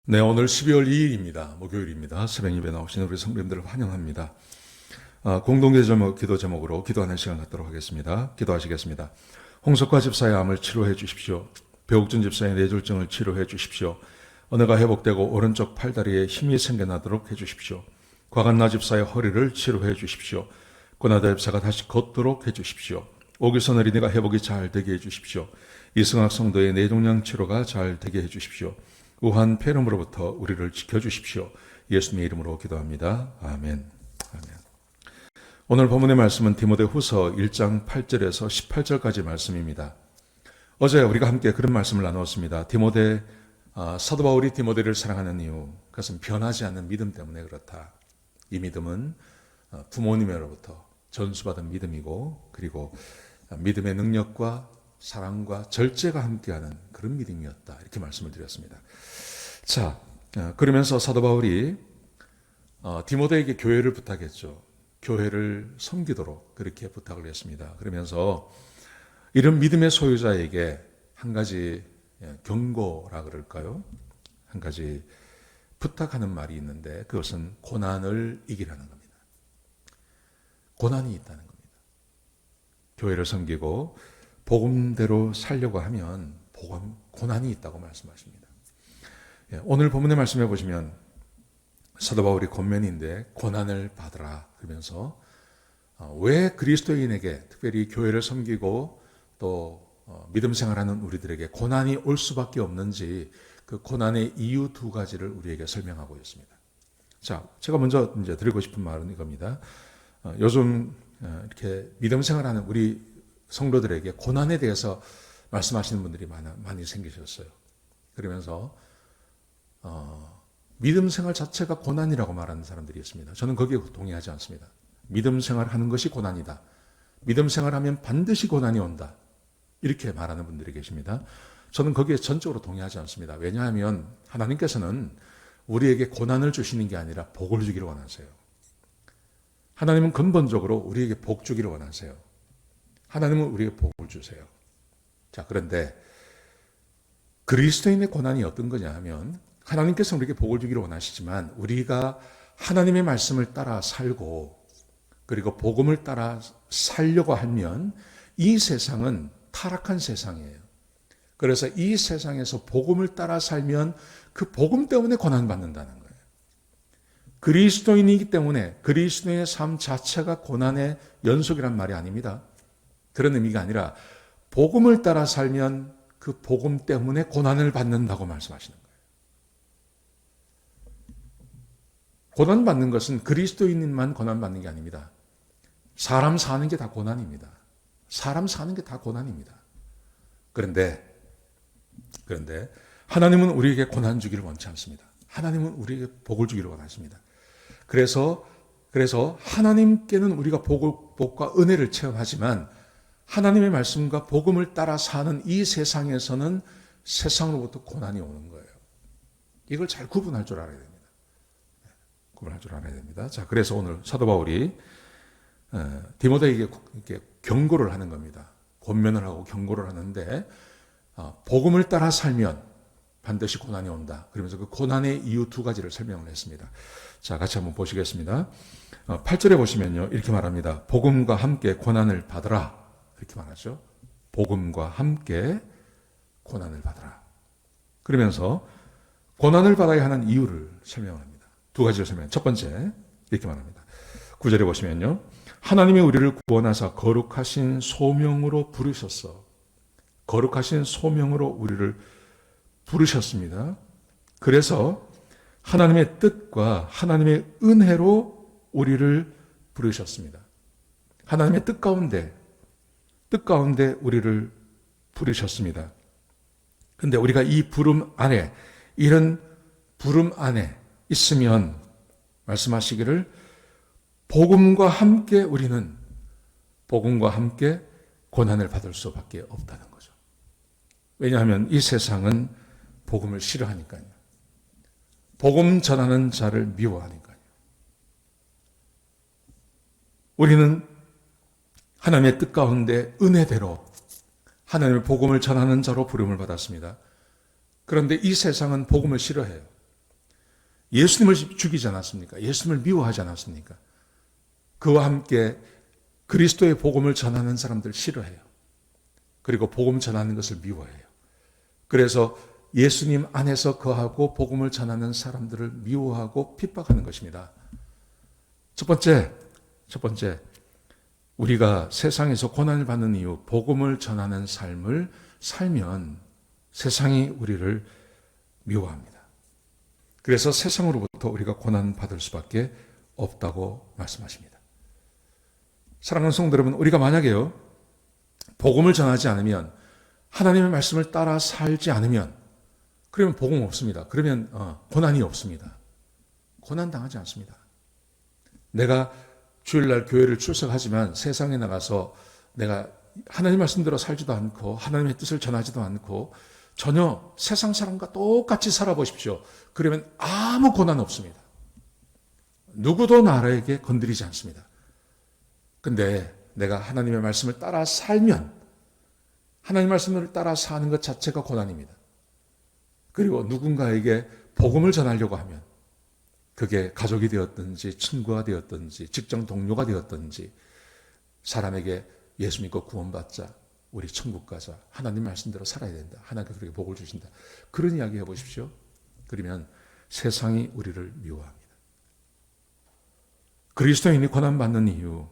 네, 오늘 12월 2일입니다. 목요일입니다. 새벽 예배 나오신 우리 성도님들을 환영합니다. 기도 제목으로 기도하는 시간 갖도록 하겠습니다. 기도하시겠습니다. 홍석화 집사의 암을 치료해 주십시오. 배옥준 집사의 뇌졸중을 치료해 주십시오. 언어가 회복되고 오른쪽 팔다리에 힘이 생겨나도록 해 주십시오. 과간나 집사의 허리를 치료해 주십시오. 고나다 집사가 다시 걷도록 해 주십시오. 오규선 어린이가 회복이 잘 되게 해 주십시오. 이승학 성도의 뇌종양 치료가 잘 되게 해 주십시오. 우한 폐렴으로부터 우리를 지켜주십시오. 예수님의 이름으로 기도합니다. 아멘. 아멘. 오늘 본문의 말씀은 디모데후서 1장 8절에서 18절까지 말씀입니다. 어제 우리가 함께 그런 말씀을 나누었습니다. 사도 바울이 디모데를 사랑하는 이유, 그것은 변하지 않는 믿음 때문에 그렇다. 이 믿음은 부모님으로부터 전수받은 믿음이고, 그리고 믿음의 능력과 사랑과 절제가 함께하는 그런 믿음이었다. 이렇게 말씀을 드렸습니다. 자, 그러면서 사도 바울이 디모데에게 교회를 부탁했죠. 교회를 섬기도록 그렇게 부탁을 했습니다. 그러면서 이런 믿음의 소유자에게 한 가지 경고라 그럴까요? 한 가지 부탁하는 말이 있는데 그것은 고난을 이기라는 겁니다. 고난이 있다는 겁니다. 교회를 섬기고 복음대로 살려고 하면 고난이 있다고 말씀하십니다. 오늘 본문의 말씀해 보시면 사도 바울이 권면인데 고난을 받으라 그러면서 왜 그리스도인에게 특별히 교회를 섬기고 또 믿음 생활하는 우리들에게 고난이 올 수밖에 없는지 그 고난의 이유 두 가지를 우리에게 설명하고 있습니다. 자, 제가 먼저 이제 드리고 싶은 말은 이겁니다. 요즘 이렇게 믿음 생활하는 우리 성도들에게 고난에 대해서 말씀하시는 분들이 많이 생기셨어요. 그러면서 믿음 생활 자체가 고난이라고 말하는 사람들이 있습니다. 저는 거기에 동의하지 않습니다. 믿음 생활하는 것이 고난이다. 믿음 생활하면 반드시 고난이 온다. 이렇게 말하는 분들이 계십니다. 저는 거기에 전적으로 동의하지 않습니다. 왜냐하면 하나님께서는 우리에게 고난을 주시는 게 아니라 복을 주기를 원하세요. 하나님은 근본적으로 우리에게 복 주기를 원하세요. 하나님은 우리에게 복을 주세요. 자, 그런데 그리스도인의 고난이 어떤 거냐 하면 하나님께서 우리에게 복을 주기를 원하시지만 우리가 하나님의 말씀을 따라 살고 그리고 복음을 따라 살려고 하면 이 세상은 타락한 세상이에요. 그래서 이 세상에서 복음을 따라 살면 그 복음 때문에 고난받는다는 거예요. 그리스도인이기 때문에 그리스도의 삶 자체가 고난의 연속이란 말이 아닙니다. 그런 의미가 아니라 복음을 따라 살면 그 복음 때문에 고난을 받는다고 말씀하시는 거예요. 고난받는 것은 그리스도인만 고난받는 게 아닙니다. 사람 사는 게 다 고난입니다. 사람 사는 게 다 고난입니다. 그런데 하나님은 우리에게 고난 주기를 원치 않습니다. 하나님은 우리에게 복을 주기를 원하십니다. 그래서 하나님께는 우리가 복과 은혜를 체험하지만 하나님의 말씀과 복음을 따라 사는 이 세상에서는 세상으로부터 고난이 오는 거예요. 이걸 잘 구분할 줄 알아야 됩니다. 구분할 줄 알아야 됩니다. 자, 그래서 오늘 사도 바울이 디모데에게 이렇게 경고를 하는 겁니다. 권면을 하고 경고를 하는데 복음을 따라 살면 반드시 고난이 온다. 그러면서 그 고난의 이유 두 가지를 설명을 했습니다. 자, 같이 한번 보시겠습니다. 8절에 보시면요. 이렇게 말합니다. 복음과 함께 고난을 받으라. 이렇게 말하죠. 복음과 함께 고난을 받으라. 그러면서 고난을 받아야 하는 이유를 설명합니다. 두 가지를 설명합니다. 첫 번째, 이렇게 말합니다. 9절에 보시면요. 하나님이 우리를 구원하사 거룩하신 소명으로 부르셨어. 거룩하신 소명으로 우리를 부르셨습니다. 그래서 하나님의 뜻과 하나님의 은혜로 우리를 부르셨습니다. 하나님의 뜻 가운데 우리를 부르셨습니다. 그런데 우리가 이 부름 안에, 이런 부름 안에 있으면 말씀하시기를 복음과 함께 우리는 복음과 함께 고난을 받을 수밖에 없다는 거죠. 왜냐하면 이 세상은 복음을 싫어하니까요. 복음 전하는 자를 미워하니까요. 우리는 하나님의 뜻 가운데 은혜대로 하나님의 복음을 전하는 자로 부름을 받았습니다. 그런데 이 세상은 복음을 싫어해요. 예수님을 죽이지 않았습니까? 예수님을 미워하지 않았습니까? 그와 함께 그리스도의 복음을 전하는 사람들 싫어해요. 그리고 복음 전하는 것을 미워해요. 그래서 예수님 안에서 거하고 복음을 전하는 사람들을 미워하고 핍박하는 것입니다. 첫 번째, 우리가 세상에서 고난을 받는 이유, 복음을 전하는 삶을 살면 세상이 우리를 미워합니다. 그래서 세상으로부터 우리가 고난 받을 수밖에 없다고 말씀하십니다. 사랑하는 성도 여러분, 우리가 만약에요, 복음을 전하지 않으면, 하나님의 말씀을 따라 살지 않으면, 그러면 복음 없습니다. 그러면 고난이 없습니다. 고난 당하지 않습니다. 내가 주일날 교회를 출석하지만 세상에 나가서 내가 하나님 말씀대로 살지도 않고 하나님의 뜻을 전하지도 않고 전혀 세상 사람과 똑같이 살아보십시오. 그러면 아무 고난 없습니다. 누구도 나에게 건드리지 않습니다. 근데 내가 하나님의 말씀을 따라 살면, 하나님의 말씀을 따라 사는 것 자체가 고난입니다. 그리고 누군가에게 복음을 전하려고 하면, 그게 가족이 되었든지 친구가 되었든지 직장 동료가 되었든지, 사람에게 예수 믿고 구원받자, 우리 천국 가자, 하나님 말씀대로 살아야 된다, 하나님께서 그렇게 복을 주신다, 그런 이야기 해보십시오. 그러면 세상이 우리를 미워합니다. 그리스도인이 고난받는 이유,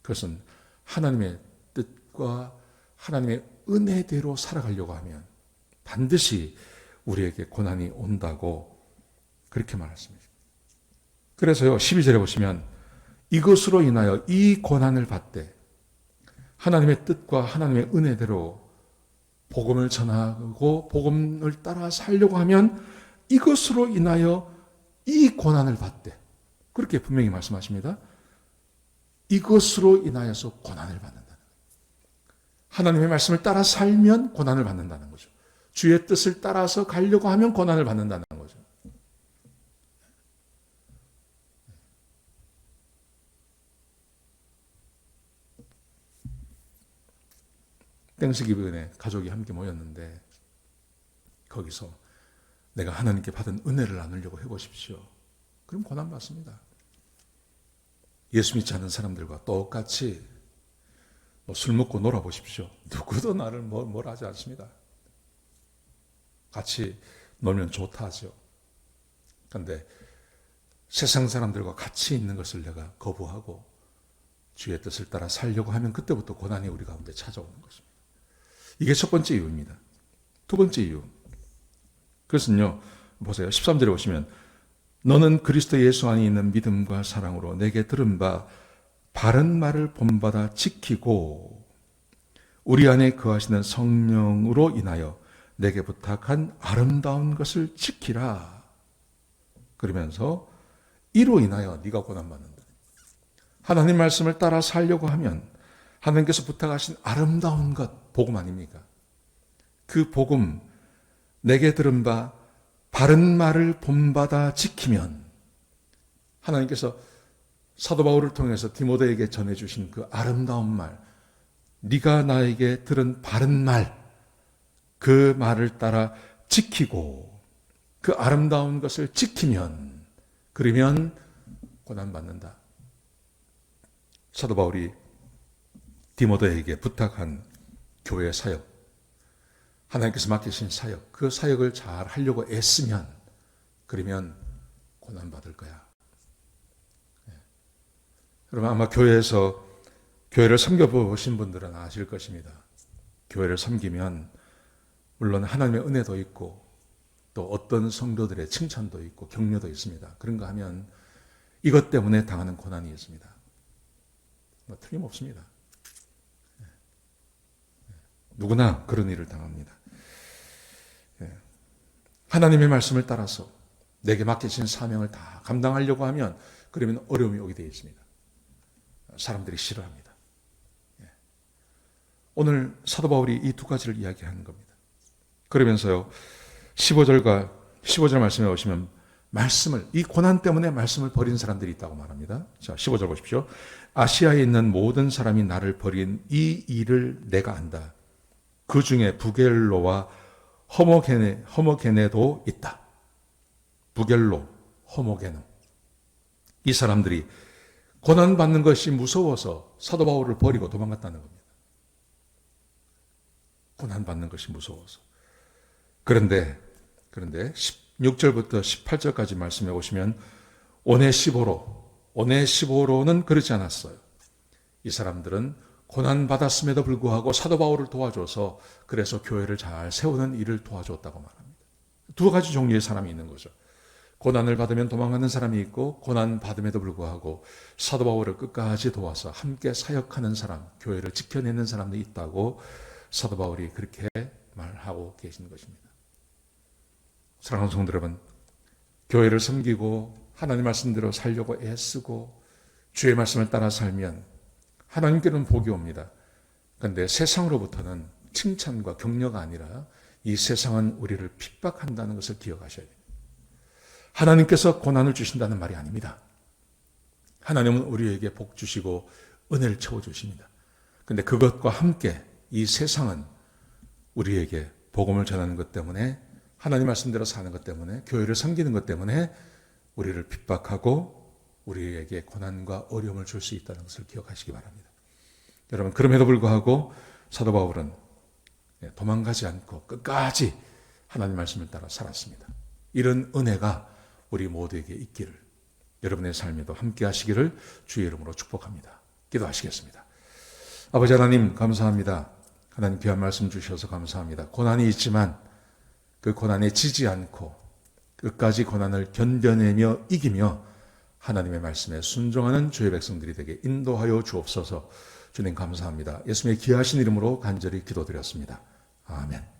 그것은 하나님의 뜻과 하나님의 은혜대로 살아가려고 하면 반드시 우리에게 고난이 온다고 그렇게 말했습니다. 그래서요, 12절에 보시면 이것으로 인하여 이 고난을 받되 하나님의 뜻과 하나님의 은혜대로 복음을 전하고 복음을 따라 살려고 하면 이것으로 인하여 이 고난을 받되, 그렇게 분명히 말씀하십니다. 이것으로 인하여서 고난을 받는다는 거예요. 하나님의 말씀을 따라 살면 고난을 받는다는 거죠. 주의 뜻을 따라서 가려고 하면 고난을 받는다는 거죠. 땡스기브에 가족이 함께 모였는데 거기서 내가 하나님께 받은 은혜를 나누려고 해보십시오. 그럼 고난 받습니다. 예수 믿지 않는 사람들과 똑같이 술 먹고 놀아보십시오. 누구도 나를 뭐라 하지 않습니다. 같이 놀면 좋다 하죠. 그런데 세상 사람들과 같이 있는 것을 내가 거부하고 주의 뜻을 따라 살려고 하면 그때부터 고난이 우리 가운데 찾아오는 것입니다. 이게 첫 번째 이유입니다. 두 번째 이유, 그것은요, 보세요. 13절에 보시면 너는 그리스도 예수 안에 있는 믿음과 사랑으로 내게 들은 바 바른 말을 본받아 지키고 우리 안에 거하시는 성령으로 인하여 내게 부탁한 아름다운 것을 지키라. 그러면서 이로 인하여 네가 고난받는다. 하나님 말씀을 따라 살려고 하면 하나님께서 부탁하신 아름다운 것, 복음 아닙니까? 그 복음, 내게 들은 바 바른 말을 본받아 지키면, 하나님께서 사도 바울을 통해서 디모데에게 전해주신 그 아름다운 말, 네가 나에게 들은 바른 말, 그 말을 따라 지키고 그 아름다운 것을 지키면, 그러면 고난받는다. 사도 바울이 디모데에게 부탁한 교회 사역, 하나님께서 맡기신 사역, 그 사역을 잘 하려고 애쓰면 그러면 고난받을 거야. 여러분, 아마 교회에서 교회를 섬겨보신 분들은 아실 것입니다. 교회를 섬기면 물론 하나님의 은혜도 있고 또 어떤 성도들의 칭찬도 있고 격려도 있습니다. 그런가 하면 이것 때문에 당하는 고난이 있습니다. 틀림없습니다. 누구나 그런 일을 당합니다. 하나님의 말씀을 따라서 내게 맡기신 사명을 다 감당하려고 하면 그러면 어려움이 오게 되어 있습니다. 사람들이 싫어합니다. 오늘 사도 바울이 이 두 가지를 이야기하는 겁니다. 그러면서요, 15절 말씀에 오시면 이 고난 때문에 말씀을 버린 사람들이 있다고 말합니다. 자, 15절 보십시오. 아시아에 있는 모든 사람이 나를 버린 이 일을 내가 안다. 그 중에 부겔로와 허모게네도 있다. 부겔로, 호모게노. 이 사람들이 고난받는 것이 무서워서 사도 바울을 버리고 도망갔다는 겁니다. 고난받는 것이 무서워서. 그런데 16절부터 18절까지 말씀해 보시면 오네시보로는 그렇지 않았어요. 이 사람들은 고난받았음에도 불구하고 사도 바울을 도와줘서 그래서 교회를 잘 세우는 일을 도와줬다고 말합니다. 두 가지 종류의 사람이 있는 거죠. 고난을 받으면 도망가는 사람이 있고 고난받음에도 불구하고 사도 바울을 끝까지 도와서 함께 사역하는 사람, 교회를 지켜내는 사람도 있다고 사도 바울이 그렇게 말하고 계신 것입니다. 사랑하는 성도 여러분, 교회를 섬기고 하나님 말씀대로 살려고 애쓰고 주의 말씀을 따라 살면 하나님께는 복이 옵니다. 그런데 세상으로부터는 칭찬과 격려가 아니라 이 세상은 우리를 핍박한다는 것을 기억하셔야 됩니다. 하나님께서 고난을 주신다는 말이 아닙니다. 하나님은 우리에게 복 주시고 은혜를 채워주십니다. 그런데 그것과 함께 이 세상은 우리에게 복음을 전하는 것 때문에 하나님 말씀대로 사는 것 때문에 교회를 섬기는 것 때문에 우리를 핍박하고 우리에게 고난과 어려움을 줄 수 있다는 것을 기억하시기 바랍니다. 여러분, 그럼에도 불구하고 사도 바울은 도망가지 않고 끝까지 하나님 말씀을 따라 살았습니다. 이런 은혜가 우리 모두에게 있기를, 여러분의 삶에도 함께 하시기를 주의 이름으로 축복합니다. 기도하시겠습니다. 아버지 하나님, 감사합니다. 하나님 귀한 말씀 주셔서 감사합니다. 고난이 있지만 그 고난에 지지 않고 끝까지 고난을 견뎌내며 이기며 하나님의 말씀에 순종하는 주의 백성들이 되게 인도하여 주옵소서. 주님 감사합니다. 예수님의 귀하신 이름으로 간절히 기도드렸습니다. 아멘.